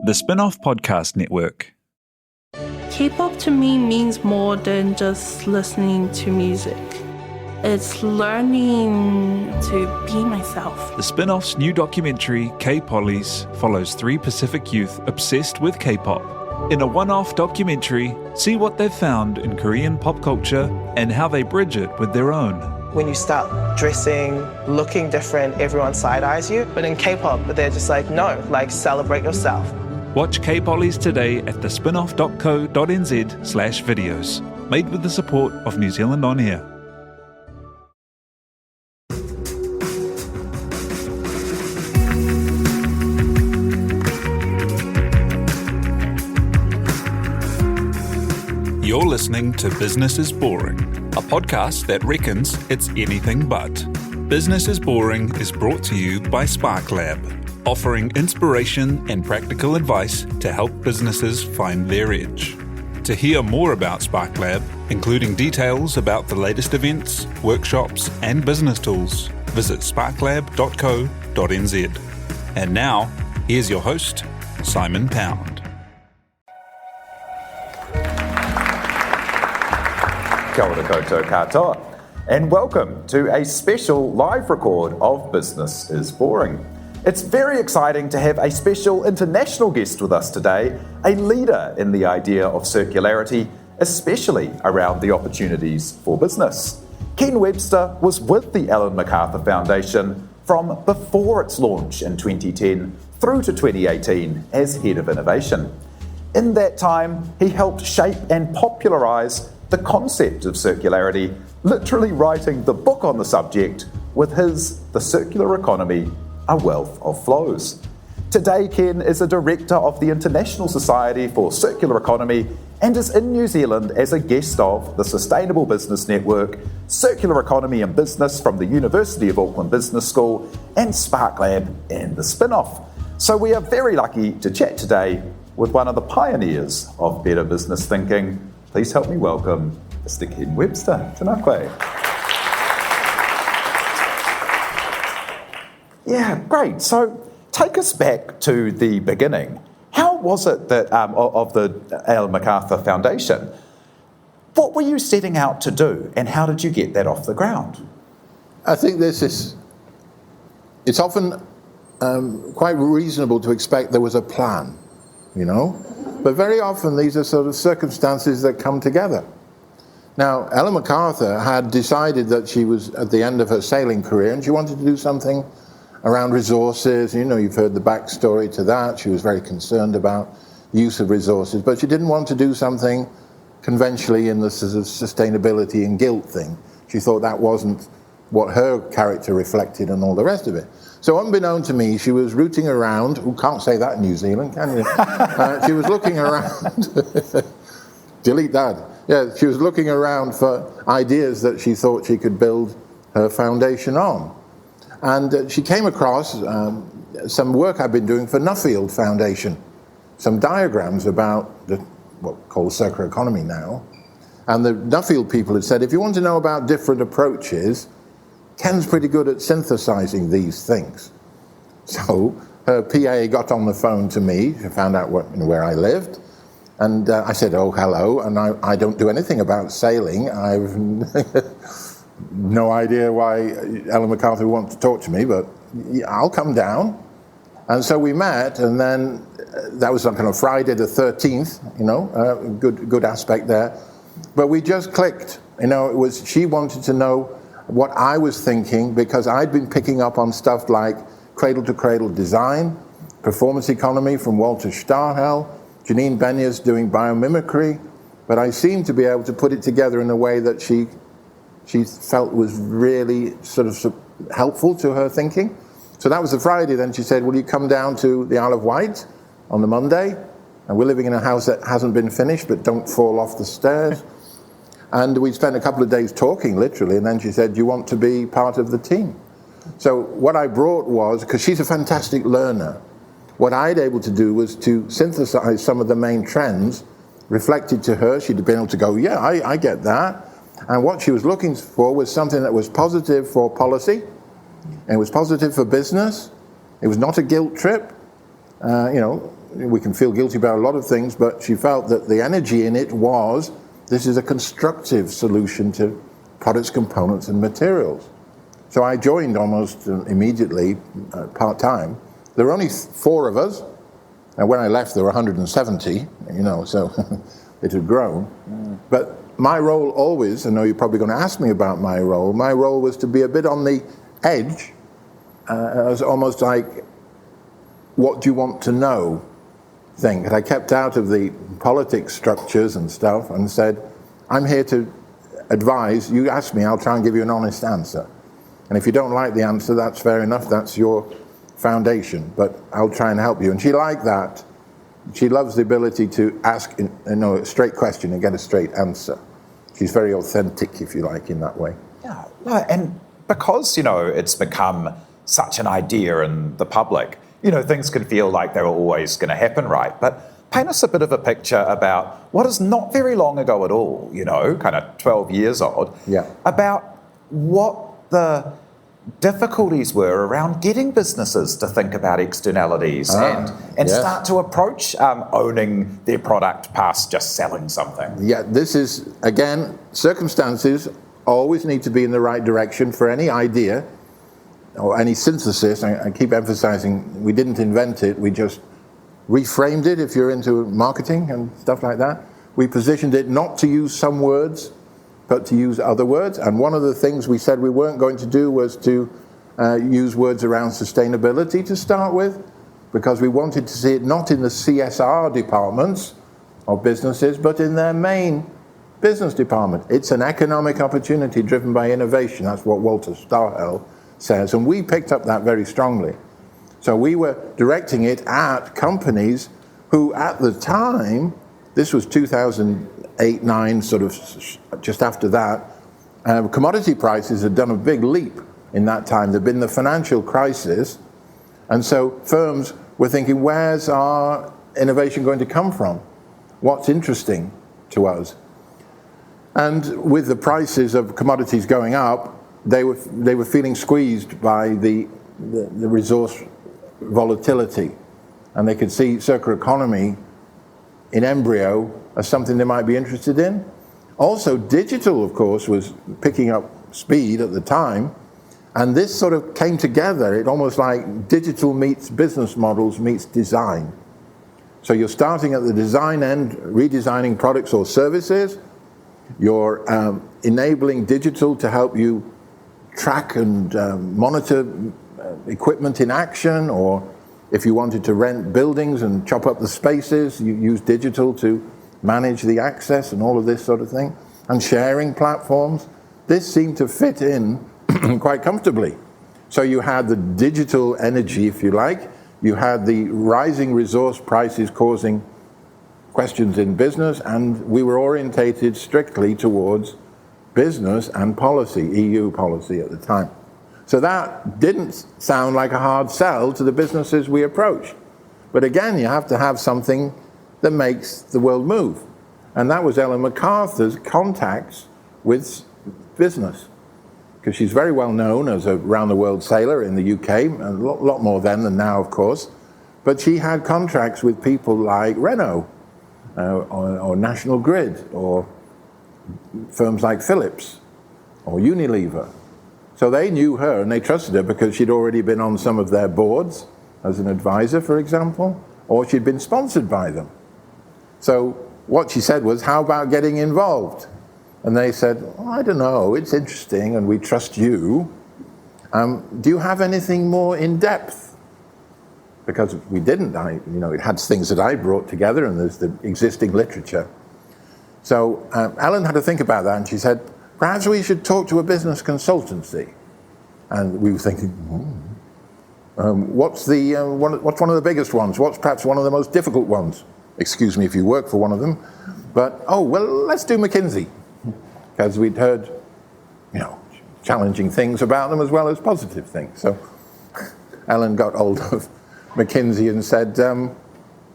The Spin-off Podcast Network. K-pop to me means more than just listening to music. It's learning to be myself. The Spin-off's new documentary, K-Pollies, follows 3 Pacific youth obsessed with K-pop. In a one-off documentary, see what they've found in Korean pop culture and how they bridge it with their own. When you start dressing, looking different, everyone side-eyes you. But in K-pop, they're just like, no, like celebrate yourself. Watch K-Pollies today at thespinoff.co.nz/videos. Made with the support of New Zealand On Air. You're listening to Business is Boring, a podcast that reckons it's anything but. Business is Boring is brought to you by Spark Lab, offering inspiration and practical advice to help businesses find their edge. To hear more about Spark Lab, including details about the latest events, workshops, and business tools, visit sparklab.co.nz. And now, here's your host, Simon Pound. Kia ora koutou katoa, and welcome to a special live record of Business is Boring. It's very exciting to have a special international guest with us today, a leader in the idea of circularity, especially around the opportunities for business. Ken Webster was with the Ellen MacArthur Foundation from before its launch in 2010 through to 2018 as Head of Innovation. In that time, he helped shape and popularise the concept of circularity, literally writing the book on the subject with his The Circular Economy, A Wealth of Flows. Today, Ken is a director of the International Society for Circular Economy and is in New Zealand as a guest of the Sustainable Business Network, Circular Economy and Business from the University of Auckland Business School, and Spark Lab and the Spin-off. So we are very lucky to chat today with one of the pioneers of better business thinking. Please help me welcome Mr. Ken Webster. Tēnā koe. Yeah, great. So take us back to the beginning. How was it that of the Ellen MacArthur Foundation? What were you setting out to do, and how did you get that off the ground? I think it's often quite reasonable to expect there was a plan, you know? But very often these are sort of circumstances that come together. Now, Ellen MacArthur had decided that she was at the end of her sailing career and she wanted to do something around resources. You know, you've heard the backstory to that. She was very concerned about the use of resources, but she didn't want to do something conventionally in the sort of sustainability and guilt thing. She thought that wasn't what her character reflected and all the rest of it. So unbeknown to me, she was rooting around. Who can't say that in New Zealand, can you? She was looking around. Delete that. Yeah, she was looking around for ideas that she thought she could build her foundation on. And she came across some work I've been doing for Nuffield Foundation, some diagrams about what's called circular economy now. And the Nuffield people had said, if you want to know about different approaches, Ken's pretty good at synthesizing these things. So her PA got on the phone to me, she found out where I lived, and I said, oh, hello, and I don't do anything about sailing. I've no idea why Ellen MacArthur wanted to talk to me, but I'll come down. And so we met, and then that was on kind of Friday the 13th, you know, good aspect there. But we just clicked, you know, she wanted to know what I was thinking, because I'd been picking up on stuff like cradle-to-cradle design, performance economy from Walter Starhell, Janine Benya's doing biomimicry, but I seemed to be able to put it together in a way that she felt was really sort of helpful to her thinking. So that was the Friday. Then she said, will you come down to the Isle of Wight on the Monday? And we're living in a house that hasn't been finished, but don't fall off the stairs. And we spent a couple of days talking, literally, and then she said, do you want to be part of the team? So what I brought was, because she's a fantastic learner, what I'd able to do was to synthesize some of the main trends reflected to her. She'd been able to go, yeah, I get that. And what she was looking for was something that was positive for policy, and it was positive for business. It was not a guilt trip. We can feel guilty about a lot of things, but she felt that the energy in it was, this is a constructive solution to products, components, and materials. So I joined almost immediately, part-time. There were only 4 of us, and when I left there were 170, so it had grown. But my role always, I know you're probably going to ask me about my role was to be a bit on the edge, as almost like, what do you want to know thing. And I kept out of the politics structures and stuff and said, I'm here to advise. You ask me, I'll try and give you an honest answer. And if you don't like the answer, that's fair enough. That's your foundation. But I'll try and help you. And she liked that. She loves the ability to ask a straight question and get a straight answer. She's very authentic, if you like, in that way. Yeah, and because, it's become such an idea in the public, things can feel like they were always going to happen right. But paint us a bit of a picture about what is not very long ago at all, kind of 12 years old, about what the difficulties were around getting businesses to think about externalities and start to approach owning their product past just selling something. Yeah, this is, again, circumstances always need to be in the right direction for any idea or any synthesis. I keep emphasizing we didn't invent it, we just reframed it. If you're into marketing and stuff like that, we positioned it not to use some words but to use other words. And one of the things we said we weren't going to do was to use words around sustainability to start with, because we wanted to see it not in the CSR departments of businesses, but in their main business department. It's an economic opportunity driven by innovation. That's what Walter Starhell says. And we picked up that very strongly. So we were directing it at companies who at the time, this was 2008-9, sort of just after that, commodity prices had done a big leap in that time. There'd been the financial crisis, and so firms were thinking, where's our innovation going to come from? What's interesting to us? And with the prices of commodities going up, they were feeling squeezed by the resource volatility, and they could see circular economy in embryo as something they might be interested in. Also, digital, of course, was picking up speed at the time, and this sort of came together. It almost like digital meets business models meets design. So you're starting at the design end, redesigning products or services. You're enabling digital to help you track and monitor equipment in action, or if you wanted to rent buildings and chop up the spaces, you use digital to manage the access and all of this sort of thing, and sharing platforms. This seemed to fit in quite comfortably. So you had the digital energy, if you like, you had the rising resource prices causing questions in business, and we were orientated strictly towards business and policy, EU policy at the time. So that didn't sound like a hard sell to the businesses we approached. But again, you have to have something that makes the world move. And that was Ellen MacArthur's contacts with business, because she's very well known as a round-the-world sailor in the UK, a lot more then than now, of course. But she had contracts with people like Renault, or National Grid, or firms like Philips, or Unilever. So they knew her and they trusted her because she'd already been on some of their boards as an advisor, for example, or she'd been sponsored by them. So what she said was, how about getting involved? And they said, well, I don't know, it's interesting and we trust you. Do you have anything more in depth? Because we didn't. It had things that I brought together, and there's the existing literature. So Ellen had to think about that, and she said, perhaps we should talk to a business consultancy. And we were thinking, what's one of the biggest ones? What's perhaps one of the most difficult ones? Excuse me if you work for one of them. But, let's do McKinsey. Because we'd heard, challenging things about them as well as positive things. So Ellen got hold of McKinsey and said,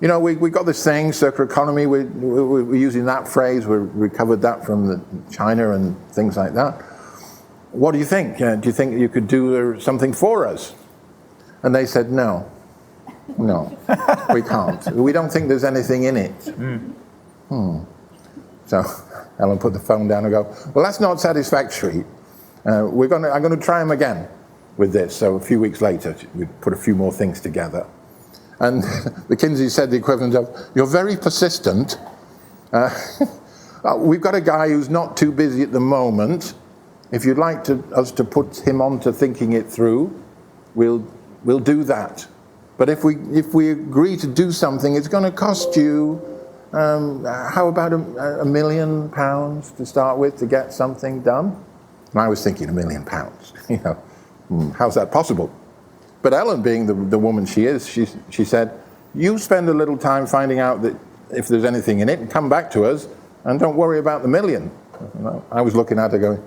we got this thing, circular economy, we're using that phrase, we recovered that from China and things like that. What do you think? Do you think you could do something for us? And they said no. No, we can't. We don't think there's anything in it. So Ellen put the phone down and go, well, that's not satisfactory. I'm going to try him again with this. So a few weeks later, we put a few more things together. And McKinsey said the equivalent of, you're very persistent. We've got a guy who's not too busy at the moment. If you'd like us to put him on to thinking it through, we'll do that. But if we agree to do something, it's going to cost you, how about £1 million to start with to get something done? And I was thinking £1 million, how's that possible? But Ellen, being the woman she is, she said, you spend a little time finding out that if there's anything in it, and come back to us, and don't worry about the million. I was looking at her going,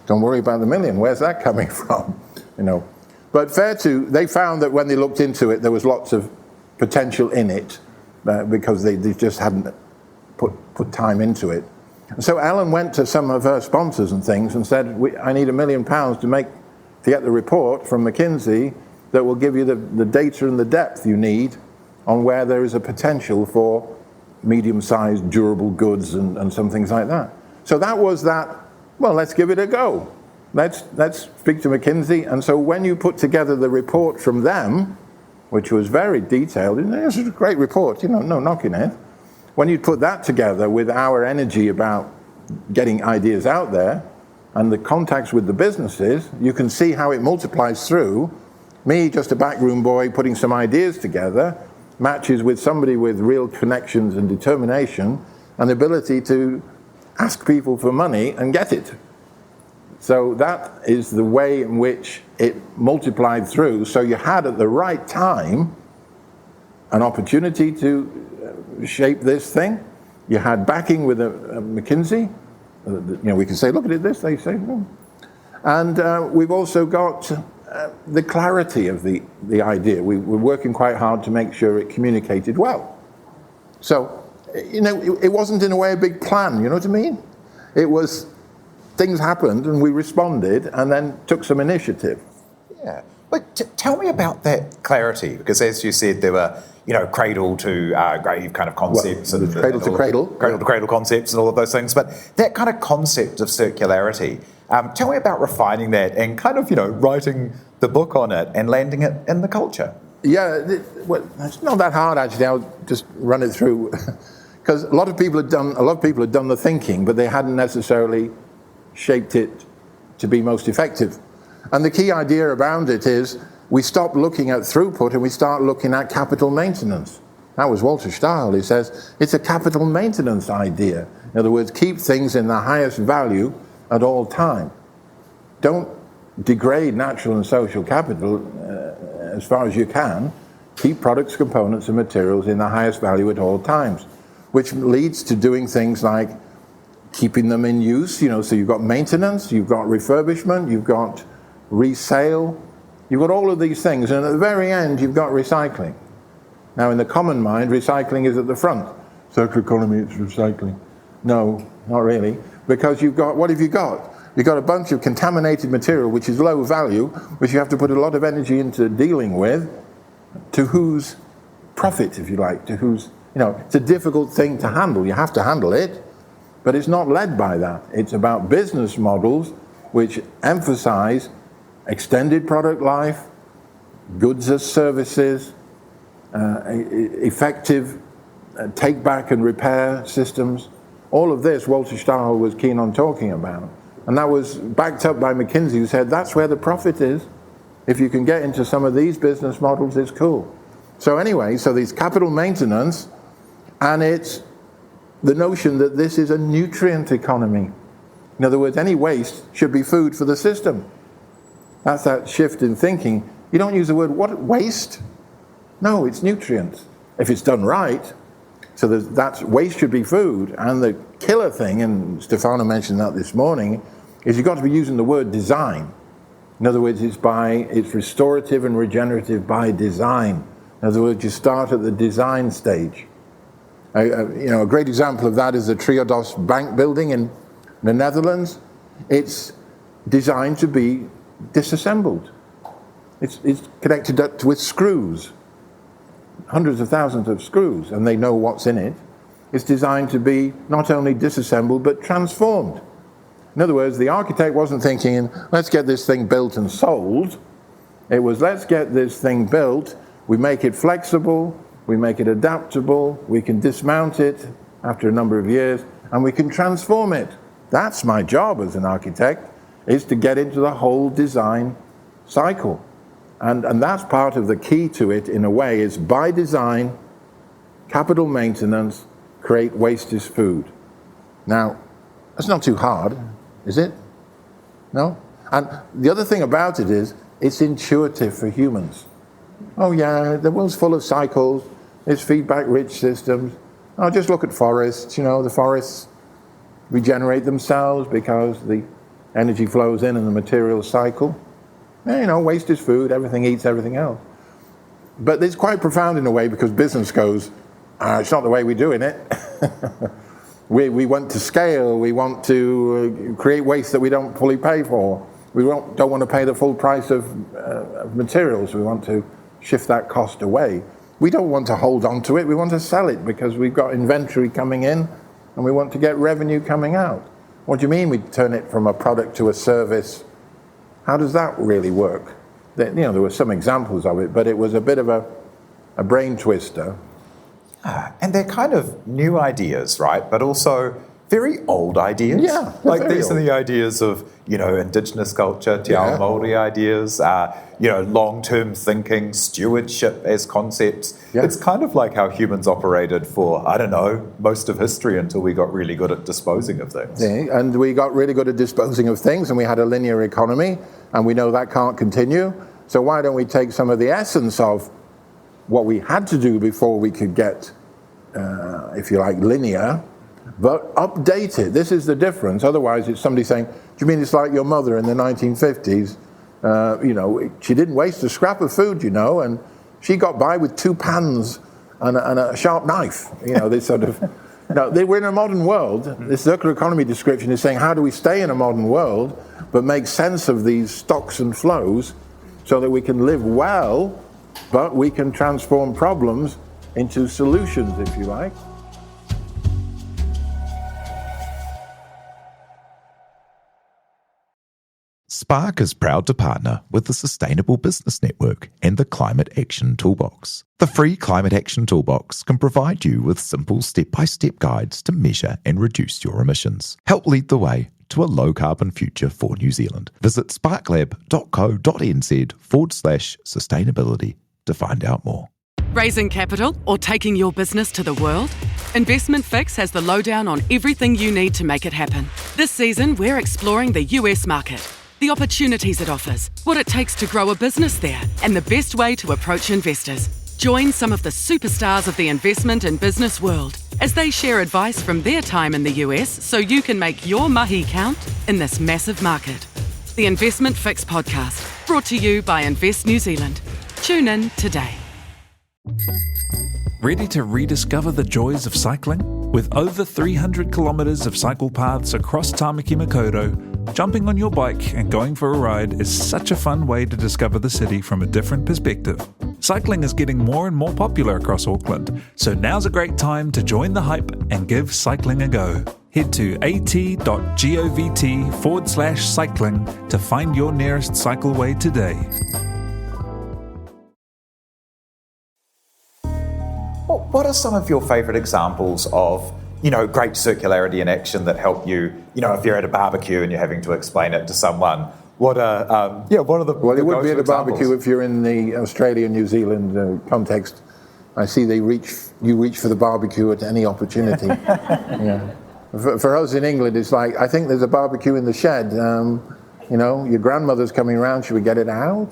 don't worry about the million, where's that coming from? But they found that when they looked into it, there was lots of potential in it, because they just hadn't put time into it. So Ellen went to some of her sponsors and things and said, I need £1 million to get the report from McKinsey that will give you the data and the depth you need on where there is a potential for medium-sized durable goods and some things like that. So that was that, well, let's give it a go. Let's speak to McKinsey. And so when you put together the report from them, which was very detailed, it was a great report, no knocking it. When you put that together with our energy about getting ideas out there and the contacts with the businesses, you can see how it multiplies through. Me, just a backroom boy, putting some ideas together, matches with somebody with real connections and determination and the ability to ask people for money and get it. So that is the way in which it multiplied through. So you had at the right time an opportunity to shape this thing. You had backing with a McKinsey. We can say, look at it this, they say. And we've also got the clarity of the idea. We're working quite hard to make sure it communicated well. So, it wasn't in a way a big plan, you know what I mean? It was, things happened and we responded and then took some initiative. Yeah, but tell me about that clarity, because as you said, there were, cradle to grave kind of concepts. Well, cradle to cradle concepts and all of those things. But that kind of concept of circularity, tell me about refining that and kind of, writing the book on it and landing it in the culture. Yeah, it's not that hard actually. I'll just run it through, because a lot of people had done the thinking, but they hadn't necessarily shaped it to be most effective. And the key idea around it is we stop looking at throughput and we start looking at capital maintenance. That was Walter Stahl. He says it's a capital maintenance idea. In other words, keep things in the highest value at all time. Don't degrade natural and social capital as far as you can. Keep products, components, and materials in the highest value at all times, which leads to doing things like keeping them in use. So you've got maintenance, you've got refurbishment, you've got resale, you've got all of these things, and at the very end you've got recycling. Now in the common mind, recycling is at the front. Circular economy, it's recycling. No, not really, because what have you got? You've got a bunch of contaminated material which is low value, which you have to put a lot of energy into dealing with, to whose profit, if you like, to whose, it's a difficult thing to handle. You have to handle it, but it's not led by that. It's about business models which emphasize extended product life, goods as services, effective take-back and repair systems. All of this Walter Stahl was keen on talking about. And that was backed up by McKinsey, who said that's where the profit is. If you can get into some of these business models, it's cool. So anyway, there's capital maintenance, and it's the notion that this is a nutrient economy. In other words, any waste should be food for the system. That's that shift in thinking. You don't use the word waste. No, it's nutrients, if it's done right. So that's waste should be food. And the killer thing, and Stefano mentioned that this morning, is you've got to be using the word design. In other words, it's restorative and regenerative by design. In other words, you start at the design stage. A great example of that is the Triodos Bank building in the Netherlands. It's designed to be disassembled. It's connected up with screws. hundreds of thousands of screws, and they know what's in it. It's designed to be not only disassembled, but transformed. In other words, the architect wasn't thinking, let's get this thing built and sold. It was, let's get this thing built, we make it flexible, we make it adaptable, we can dismount it after a number of years, and we can transform it. That's my job as an architect, is to get into the whole design cycle. And that's part of the key to it, in a way, is by design, capital maintenance, create waste as food. Now, that's not too hard, is it? No? And the other thing about it is, it's intuitive for humans. Oh yeah, the world's full of cycles, there's feedback-rich systems. Oh, just look at forests, the forests regenerate themselves because the energy flows in and the materials cycle. Waste is food, everything eats everything else. But it's quite profound in a way, because business goes, it's not the way we're doing it. we want to scale, we want to create waste that we don't fully pay for. We don't want to pay the full price of materials, we want to shift that cost away. We don't want to hold on to it, we want to sell it because we've got inventory coming in and we want to get revenue coming out. What do you mean we turn it from a product to a service? How does that really work? There were some examples of it, but it was a bit of a brain twister. And they're kind of new ideas, right? But also very old ideas. Yeah, like these are the ideas of, indigenous culture, Te Ao Māori ideas, long-term thinking, stewardship as concepts. Yeah. It's kind of like how humans operated for, most of history until we got really good at disposing of things. Yeah, and we got really good at disposing of things, and we had a linear economy, and we know that can't continue. So why don't we take some of the essence of what we had to do before we could get, if you like, linear, but update it. This is the difference. Otherwise, it's somebody saying, do you mean it's like your mother in the 1950s? She didn't waste a scrap of food, and she got by with 2 pans and a sharp knife. This sort of... we're in a modern world. This circular economy description is saying, how do we stay in a modern world, but make sense of these stocks and flows so that we can live well, but we can transform problems into solutions, if you like. Spark is proud to partner with the Sustainable Business Network and the Climate Action Toolbox. The free Climate Action Toolbox can provide you with simple step-by-step guides to measure and reduce your emissions. Help lead the way to a low-carbon future for New Zealand. Visit sparklab.co.nz/sustainability to find out more. Raising capital or taking your business to the world? Investment Fix has the lowdown on everything you need to make it happen. This season, we're exploring the US market, the opportunities it offers, what it takes to grow a business there, and the best way to approach investors. Join some of the superstars of the investment and business world as they share advice from their time in the US so you can make your mahi count in this massive market. The Investment Fix podcast, brought to you by Invest New Zealand. Tune in today. Ready to rediscover the joys of cycling? With over 300 kilometres of cycle paths across Tāmaki Makaurau, jumping on your bike and going for a ride is such a fun way to discover the city from a different perspective. Cycling is getting more and more popular across Auckland, so now's a great time to join the hype and give cycling a go. Head to at.govt/cycling to find your nearest cycleway today. What are some of your favourite examples of, great circularity in action that help you, if you're at a barbecue and you're having to explain it to someone? What are the Well, it would be at a barbecue if you're in the Australia-New Zealand context. I see you reach for the barbecue at any opportunity. Yeah. For us in England, it's like, I think there's a barbecue in the shed. Your grandmother's coming around, should we get it out?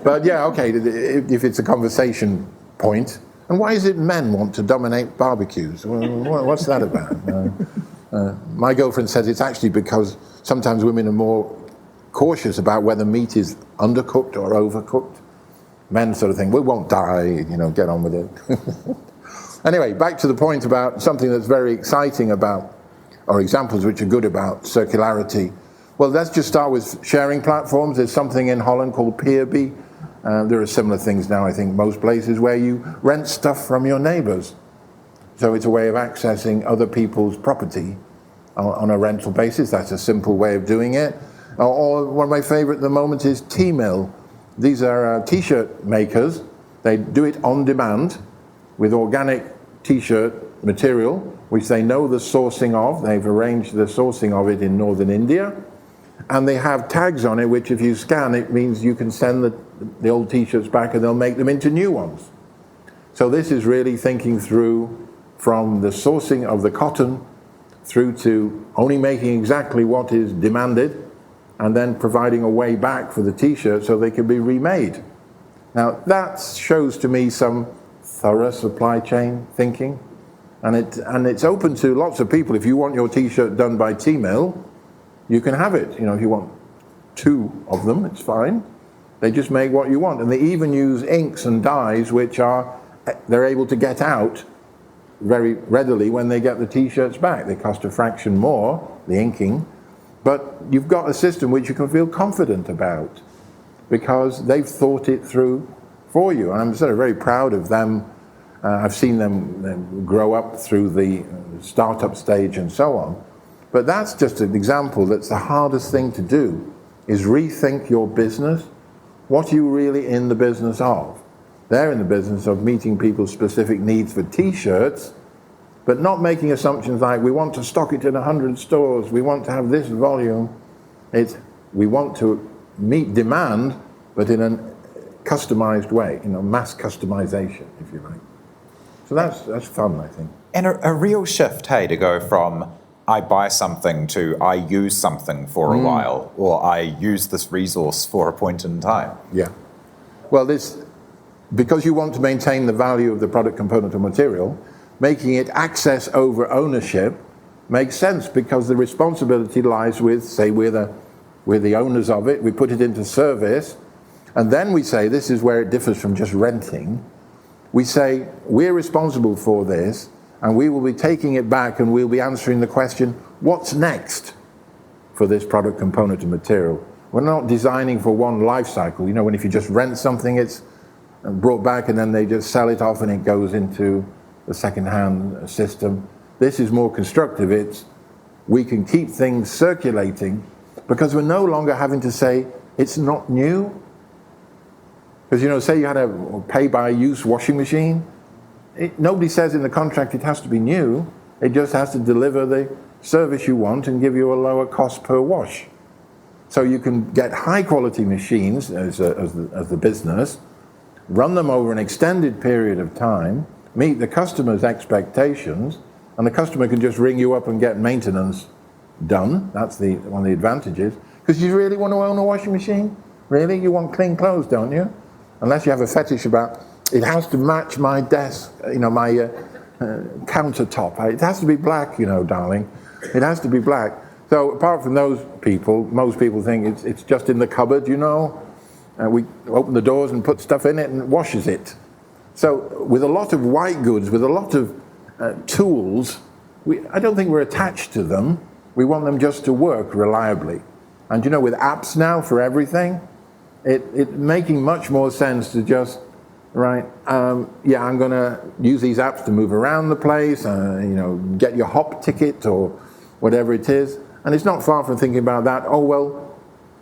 But yeah, okay, if it's a conversation point. And why is it men want to dominate barbecues? What's that about? My girlfriend says it's actually because sometimes women are more cautious about whether meat is undercooked or overcooked. Men sort of think, we won't die, get on with it. Anyway, back to the point about something that's very exciting about, or examples which are good about circularity. Well, let's just start with sharing platforms. There's something in Holland called Peerby. There are similar things now, I think, most places where you rent stuff from your neighbours. So it's a way of accessing other people's property on a rental basis. That's a simple way of doing it. Or one of my favourite at the moment is T-Mill. These are T-shirt makers. They do it on demand with organic T-shirt material, which they know the sourcing of. They've arranged the sourcing of it in northern India. And they have tags on it, which if you scan, it means you can send the old T-shirts back and they'll make them into new ones. So this is really thinking through from the sourcing of the cotton through to only making exactly what is demanded and then providing a way back for the T-shirt so they can be remade. Now that shows to me some thorough supply chain thinking, and it's open to lots of people. If you want your T-shirt done by T-Mill, you can have it. If you want 2 of them, it's fine. They just make what you want, and they even use inks and dyes which they're able to get out very readily when they get the T-shirts back. They cost a fraction more, the inking, but you've got a system which you can feel confident about because they've thought it through for you. And I'm sort of very proud of them. I've seen them grow up through the startup stage and so on. But that's just an example that's the hardest thing to do, is rethink your business. What are you really in the business of? They're in the business of meeting people's specific needs for T-shirts, but not making assumptions like, we want to stock it in 100 stores, we want to have this volume. We want to meet demand, but in a customized way, mass customization, if you like. So that's fun, I think. And a real shift, hey, to go from I buy something to I use something for a while, or I use this resource for a point in time. Yeah. Well, because you want to maintain the value of the product, component, or material, making it access over ownership makes sense because the responsibility lies with, say, we're the owners of it, we put it into service, and then we say, this is where it differs from just renting, we say, we're responsible for this, and we will be taking it back and we'll be answering the question, what's next for this product, component, and material? We're not designing for one life cycle. When if you just rent something, it's brought back and then they just sell it off and it goes into the second-hand system. This is more constructive. We can keep things circulating because we're no longer having to say it's not new. Because, say you had a pay-by-use washing machine, nobody says in the contract it has to be new. It just has to deliver the service you want and give you a lower cost per wash. So you can get high-quality machines as the business, run them over an extended period of time, meet the customer's expectations, and the customer can just ring you up and get maintenance done. That's one of the advantages. Because you really want to own a washing machine? Really? You want clean clothes, don't you? Unless you have a fetish about, it has to match my desk, my countertop. It has to be black, darling. It has to be black. So apart from those people, most people think it's just in the cupboard, we open the doors and put stuff in it and it washes it. So with a lot of white goods, with a lot of tools, I don't think we're attached to them. We want them just to work reliably. And with apps now for everything, it's making much more sense to just, I'm going to use these apps to move around the place, get your hop ticket or whatever it is. And it's not far from thinking about that. Oh, well,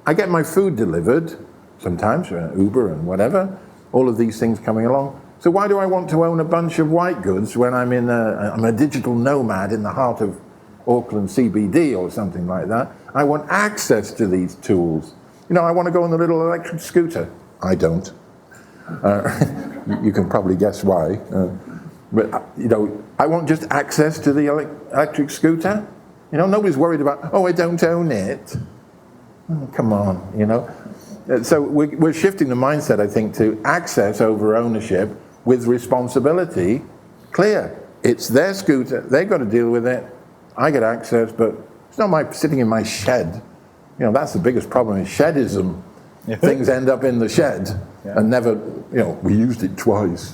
I get my food delivered sometimes, Uber and whatever, all of these things coming along. So why do I want to own a bunch of white goods when I'm I'm a digital nomad in the heart of Auckland CBD or something like that? I want access to these tools. I want to go on the little electric scooter. I don't. You can probably guess why. But I want just access to the electric scooter. Nobody's worried about, I don't own it. Oh, come on, So we're shifting the mindset, I think, to access over ownership with responsibility. Clear. It's their scooter. They've got to deal with it. I get access, but it's not sitting in my shed. That's the biggest problem is shedism. Yeah. Things end up in the shed and never, we used it twice,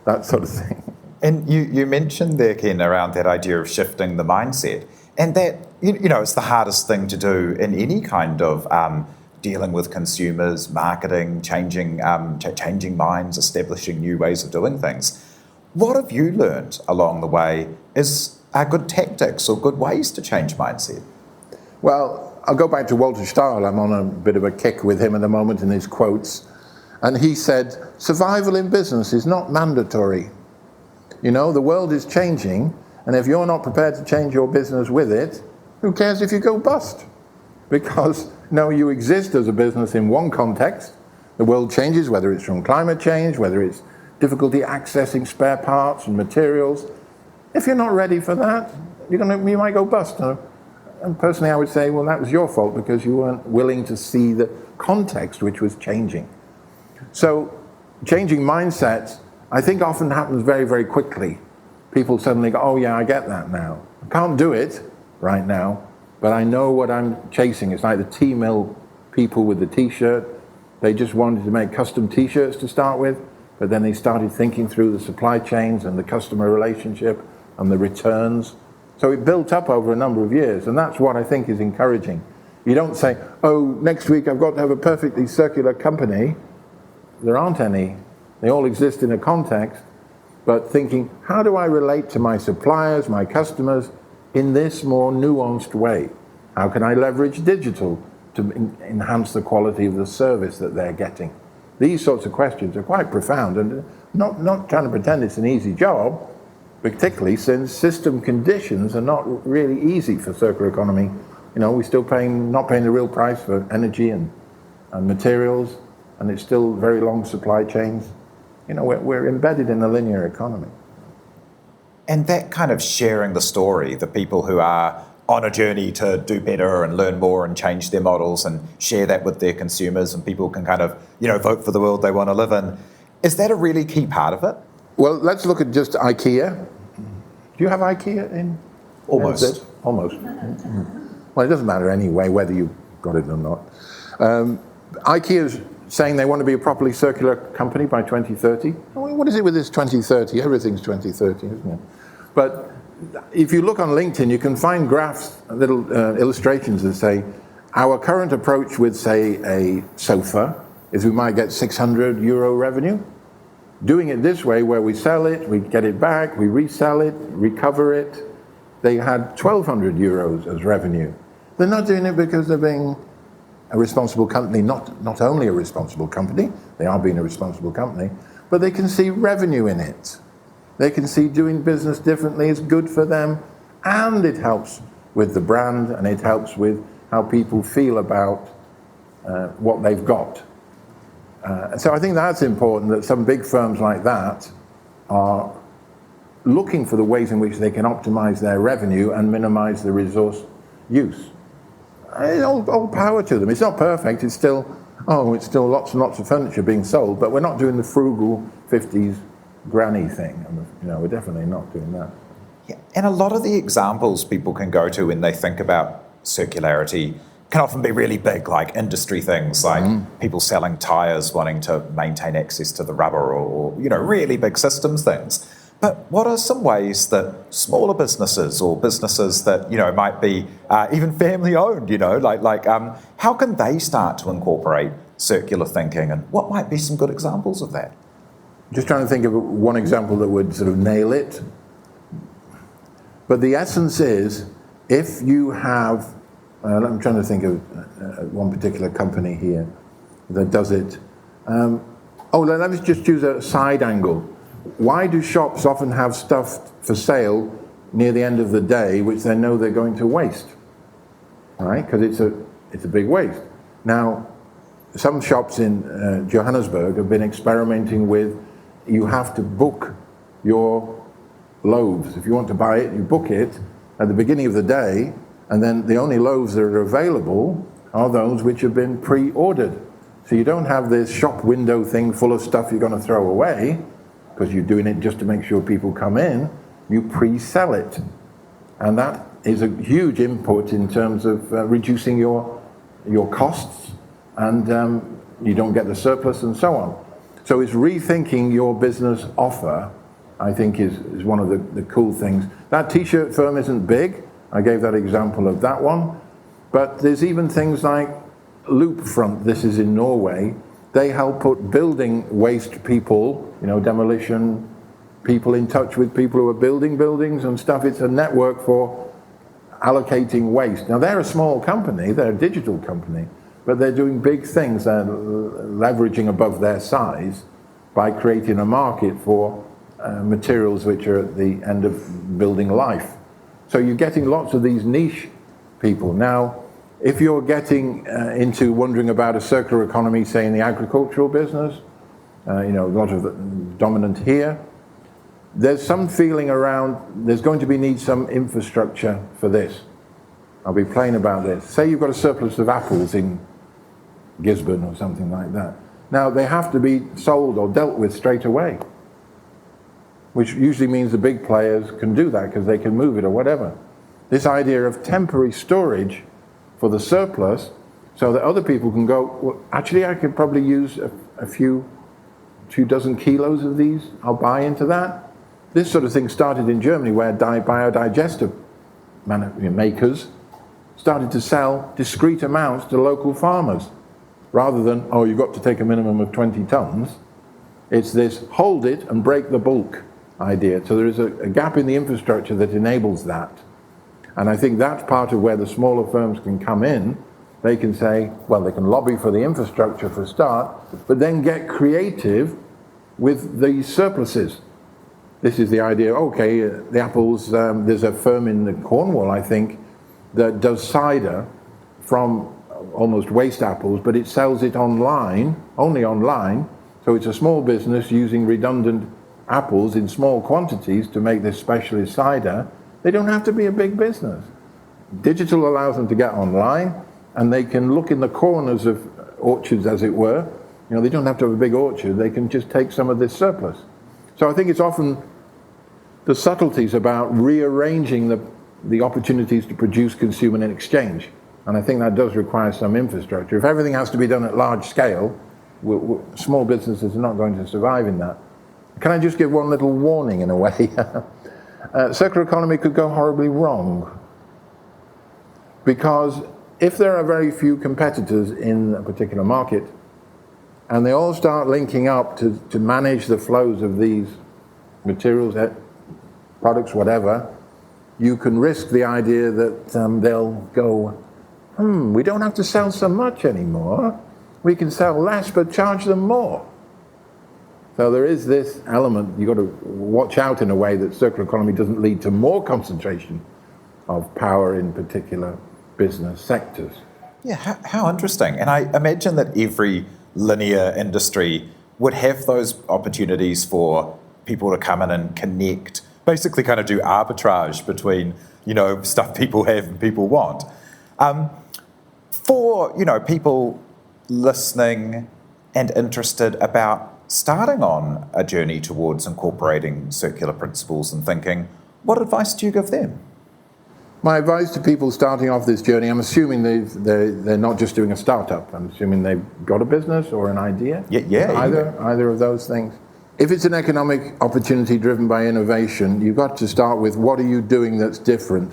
that sort of thing. And you mentioned there, Ken, around that idea of shifting the mindset. And that, it's the hardest thing to do in any kind of dealing with consumers, marketing, changing minds, establishing new ways of doing things. What have you learned along the way are good tactics or good ways to change mindset? Well, I'll go back to Walter Stahl. I'm on a bit of a kick with him at the moment in his quotes. And he said, survival in business is not mandatory. You know, the world is changing, and if you're not prepared to change your business with it, who cares if you go bust? Because, no, you exist as a business in one context. The world changes, whether it's from climate change, whether it's difficulty accessing spare parts and materials. If you're not ready for that, you might go bust. And personally, I would say, well, that was your fault because you weren't willing to see the context which was changing. So changing mindsets, I think, often happens very, very quickly. People suddenly go, oh, yeah, I get that now. I can't do it right now, but I know what I'm chasing. It's like the T-mill people with the T-shirt. They just wanted to make custom T-shirts to start with, but then they started thinking through the supply chains and the customer relationship and the returns. So it built up over a number of years, and that's what I think is encouraging. You don't say, oh, next week I've got to have a perfectly circular company. There aren't any. They all exist in a context, but thinking, how do I relate to my suppliers, my customers, in this more nuanced way? How can I leverage digital to enhance the quality of the service that they're getting? These sorts of questions are quite profound, and not trying to pretend it's an easy job, particularly since system conditions are not really easy for circular economy. You know, we're still not paying the real price for energy and materials, and it's still very long supply chains. You know, we're embedded in a linear economy. And that kind of sharing the story, the people who are on a journey to do better and learn more and change their models and share that with their consumers, and people can kind of, you know, vote for the world they want to live in. Is that a really key part of it? Well, let's look at just IKEA. Do you have IKEA in? Almost. Almost. Well, it doesn't matter anyway whether you got it or not. IKEA's saying they want to be a properly circular company by 2030. What is it with this 2030? Everything's 2030, isn't it? But if you look on LinkedIn, you can find graphs, little illustrations that say, our current approach with, say, a sofa is we might get €600 revenue. Doing it this way, where we sell it, we get it back, we resell it, recover it, they had €1,200 as revenue. They're not doing it because they're being a responsible company, not only a responsible company, they are being a responsible company, but they can see revenue in it. They can see doing business differently is good for them, and it helps with the brand, and it helps with how people feel about what they've got. So I think that's important, that some big firms like that are looking for the ways in which they can optimize their revenue and minimize the resource use. All power to them. It's not perfect. It's still lots and lots of furniture being sold, but we're not doing the frugal 50s granny thing. You know, we're definitely not doing that. Yeah. And a lot of the examples people can go to when they think about circularity can often be really big, like industry things, like people selling tyres wanting to maintain access to the rubber, or you know, really big systems things. But what are some ways that smaller businesses, or businesses that, you know, might be even family owned, you know, how can they start to incorporate circular thinking, and what might be some good examples of that? Just trying to think of one example that would sort of nail it. But the essence is, if you have, I'm trying to think of one particular company here that does it. Let me just choose a side angle. Why do shops often have stuff for sale near the end of the day which they know they're going to waste? All right, because it's a big waste. Now, some shops in Johannesburg have been experimenting with, you have to book your loaves. If you want to buy it, you book it at the beginning of the day, and then the only loaves that are available are those which have been pre-ordered. So you don't have this shop window thing full of stuff you're going to throw away, because you're doing it just to make sure people come in. You pre-sell it. And that is a huge input in terms of reducing your costs, and you don't get the surplus and so on. So it's rethinking your business offer, I think, is one of the cool things. That t-shirt firm isn't big. I gave that example of that one. But there's even things like Loopfront, this is in Norway, they help put building waste people, demolition people, in touch with people who are building buildings and stuff. It's a network for allocating waste. Now, they're a small company, they're a digital company, but they're doing big things. They're leveraging above their size by creating a market for materials which are at the end of building life. So you're getting lots of these niche people. Now, if you're getting into wondering about a circular economy, say in the agricultural business, a lot of dominant here, there's some feeling around there's going to need some infrastructure for this. I'll be plain about this. Say you've got a surplus of apples in Gisborne or something like that. Now, they have to be sold or dealt with straight away, which usually means the big players can do that because they can move it or whatever. This idea of temporary storage for the surplus so that other people can go, well, actually, I could probably use a few dozen kilos of these. I'll buy into that. This sort of thing started in Germany, where biodigester makers started to sell discrete amounts to local farmers. Rather than, you've got to take a minimum of 20 tons, it's this hold it and break the bulk idea. So there is a gap in the infrastructure that enables that. And I think that's part of where the smaller firms can come in. They can say, well, they can lobby for the infrastructure for a start, but then get creative with the surpluses. This is the idea, the apples, there's a firm in Cornwall, I think, that does cider from almost waste apples, but it sells it online, only online. So it's a small business using redundant apples in small quantities to make this specialist cider. They don't have to be a big business. Digital allows them to get online, and they can look in the corners of orchards, as it were. They don't have to have a big orchard. They can just take some of this surplus. So I think it's often the subtleties about rearranging the opportunities to produce, consume, and exchange. And I think that does require some infrastructure. If everything has to be done at large scale, small businesses are not going to survive in that. Can I just give one little warning in a way? Circular economy could go horribly wrong. Because if there are very few competitors in a particular market, and they all start linking up to manage the flows of these materials, products, whatever, you can risk the idea that they'll go, we don't have to sell so much anymore. We can sell less but charge them more. So there is this element, you've got to watch out in a way that circular economy doesn't lead to more concentration of power in particular business sectors. Yeah, how interesting. And I imagine that every linear industry would have those opportunities for people to come in and connect, basically kind of do arbitrage between, stuff people have and people want. For, people listening and interested about starting on a journey towards incorporating circular principles and thinking, what advice do you give them? My advice to people starting off this journey, I'm assuming they're not just doing a startup. I'm assuming they've got a business or an idea. Yeah. Either of those things. If it's an economic opportunity driven by innovation, you've got to start with what are you doing that's different?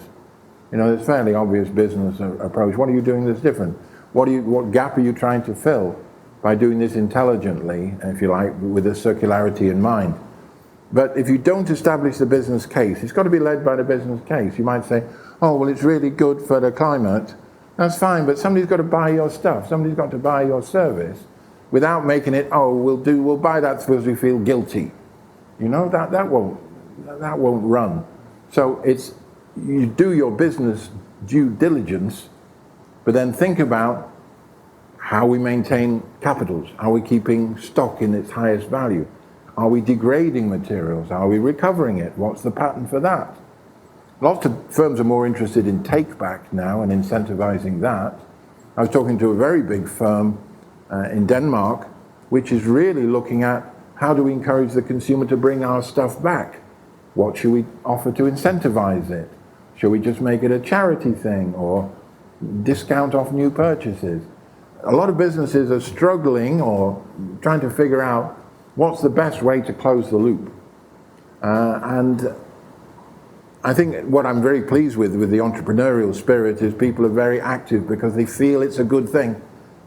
It's a fairly obvious business approach. What are you doing that's different? What gap are you trying to fill by doing this intelligently, if you like, with a circularity in mind? But if you don't establish the business case, it's got to be led by the business case. You might say, it's really good for the climate. That's fine, but somebody's got to buy your stuff. Somebody's got to buy your service without making it, we'll buy that because we feel guilty. That won't run. So you do your business due diligence, but then think about how we maintain capitals. Are we keeping stock in its highest value? Are we degrading materials? Are we recovering it? What's the pattern for that? Lots of firms are more interested in take-back now and incentivizing that. I was talking to a very big firm in Denmark, which is really looking at how do we encourage the consumer to bring our stuff back? What should we offer to incentivize it? Should we just make it a charity thing or discount off new purchases? A lot of businesses are struggling or trying to figure out what's the best way to close the loop. And I think what I'm very pleased with the entrepreneurial spirit is people are very active because they feel it's a good thing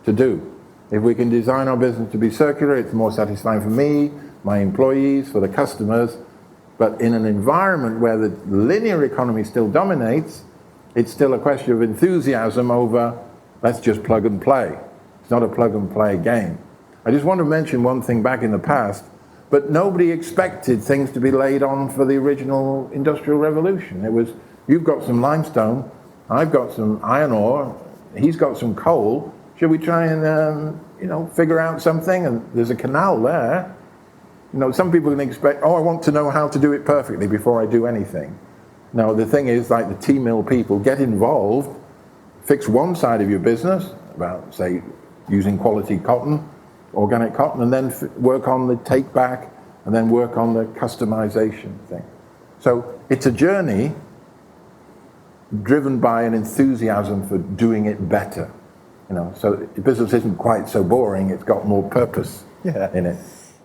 to do. If we can design our business to be circular, it's more satisfying for me, my employees, for the customers. But in an environment where the linear economy still dominates, it's still a question of enthusiasm over, let's just plug and play. It's not a plug and play game. I just want to mention one thing back in the past, but nobody expected things to be laid on for the original Industrial Revolution. It was, you've got some limestone, I've got some iron ore, he's got some coal. Should we try and, figure out something? And there's a canal there. Some people can expect, I want to know how to do it perfectly before I do anything. Now, the thing is, like the tea mill people, get involved, fix one side of your business, about, say, using quality cotton, organic cotton, and then work on the take back, and then work on the customization thing. So it's a journey driven by an enthusiasm for doing it better. So business isn't quite so boring, it's got more purpose in it.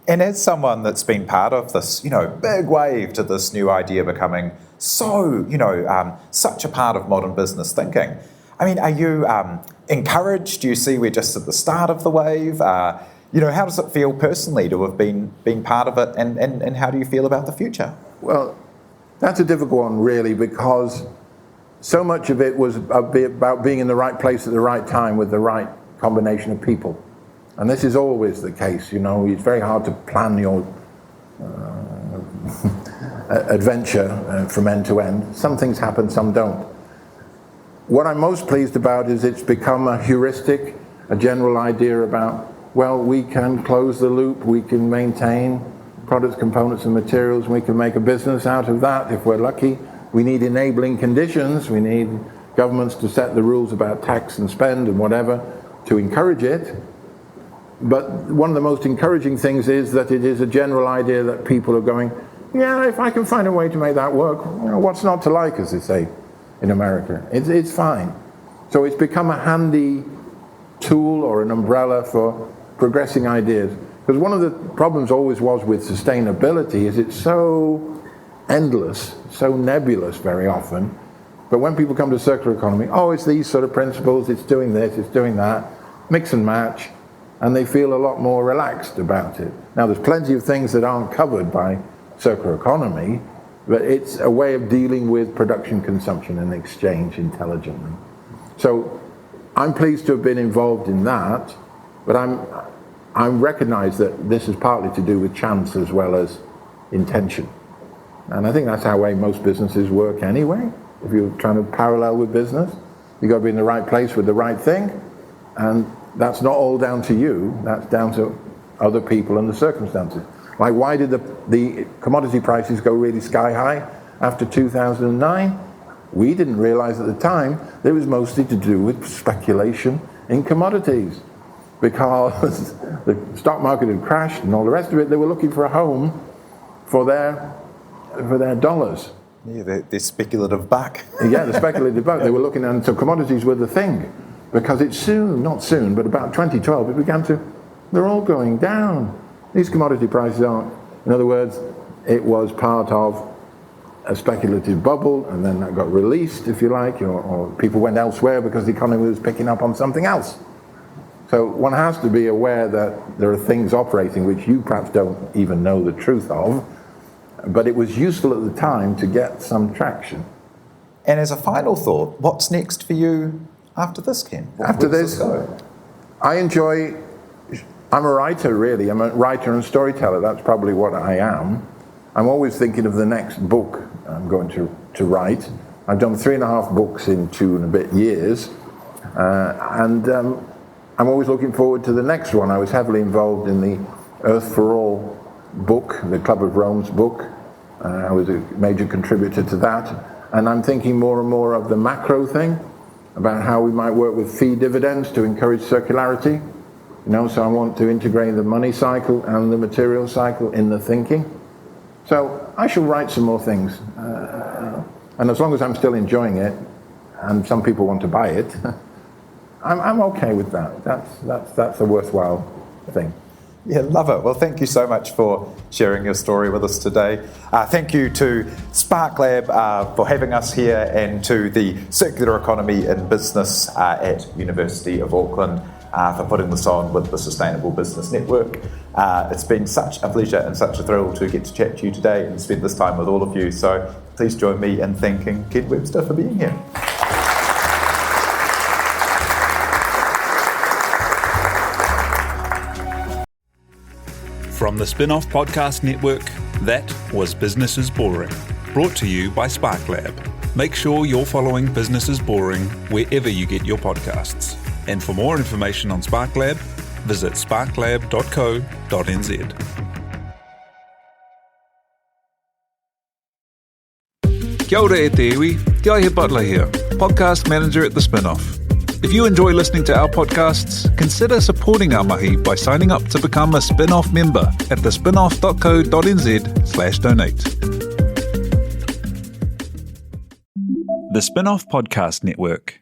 And as someone that's been part of this, big wave to this new idea becoming so, such a part of modern business thinking, I mean, are you encouraged? Do you see we're just at the start of the wave? How does it feel personally to have been part of it, and how do you feel about the future? Well, that's a difficult one, really, because so much of it was about being in the right place at the right time with the right combination of people. And this is always the case, It's very hard to plan your adventure from end to end. Some things happen, some don't. What I'm most pleased about is it's become a heuristic, a general idea about, we can close the loop, we can maintain products, components, and materials, and we can make a business out of that if we're lucky. We need enabling conditions, we need governments to set the rules about tax and spend and whatever to encourage it. But one of the most encouraging things is that it is a general idea that people are going, if I can find a way to make that work, what's not to like, as they say in America. It's fine. So it's become a handy tool or an umbrella for progressing ideas. Because one of the problems always was with sustainability is it's so endless, so nebulous very often. But when people come to circular economy, it's these sort of principles, it's doing this, it's doing that, mix and match. And they feel a lot more relaxed about it. Now, there's plenty of things that aren't covered by circular economy, but it's a way of dealing with production, consumption, and exchange intelligently. So I'm pleased to have been involved in that, but I recognize that this is partly to do with chance as well as intention. And I think that's how most businesses work anyway. If you're trying to parallel with business, you've got to be in the right place with the right thing, and that's not all down to you, that's down to other people and the circumstances. Like, why did the commodity prices go really sky high after 2009? We didn't realize at the time that it was mostly to do with speculation in commodities. Because the stock market had crashed and all the rest of it, they were looking for a home for their dollars. Yeah, the speculative buck. Yeah, the speculative buck. They were looking, and so commodities were the thing. Because it's not soon, but about 2012, it began they're all going down. These commodity prices aren't. In other words, it was part of a speculative bubble, and then that got released, if you like, or people went elsewhere because the economy was picking up on something else. So one has to be aware that there are things operating which you perhaps don't even know the truth of, but it was useful at the time to get some traction. And as a final thought, what's next for you after this, Ken? After this, I'm a writer, really. I'm a writer and storyteller. That's probably what I am. I'm always thinking of the next book I'm going to write. I've done 3.5 books in 2 and a bit years. And I'm always looking forward to the next one. I was heavily involved in the Earth for All book, the Club of Rome's book. I was a major contributor to that. And I'm thinking more and more of the macro thing, about how we might work with fee dividends to encourage circularity. So I want to integrate the money cycle and the material cycle in the thinking. So I shall write some more things. And as long as I'm still enjoying it, and some people want to buy it, I'm okay with that. That's a worthwhile thing. Yeah, love it. Well, thank you so much for sharing your story with us today. Thank you to Spark Lab for having us here, and to the Circular Economy in Business at University of Auckland. for putting this on with the Sustainable Business Network. It's been such a pleasure and such a thrill to get to chat to you today and spend this time with all of you. So please join me in thanking Ken Webster for being here. From the Spin-Off Podcast Network, that was Business is Boring, brought to you by SparkLab. Make sure you're following Business is Boring wherever you get your podcasts. And for more information on SparkLab, visit sparklab.co.nz. Kia ora e te iwi, Te Aihe Butler here, podcast manager at The Spin-Off. If you enjoy listening to our podcasts, consider supporting our mahi by signing up to become a Spin-Off member at thespinoff.co.nz/donate. The Spin-Off Podcast Network.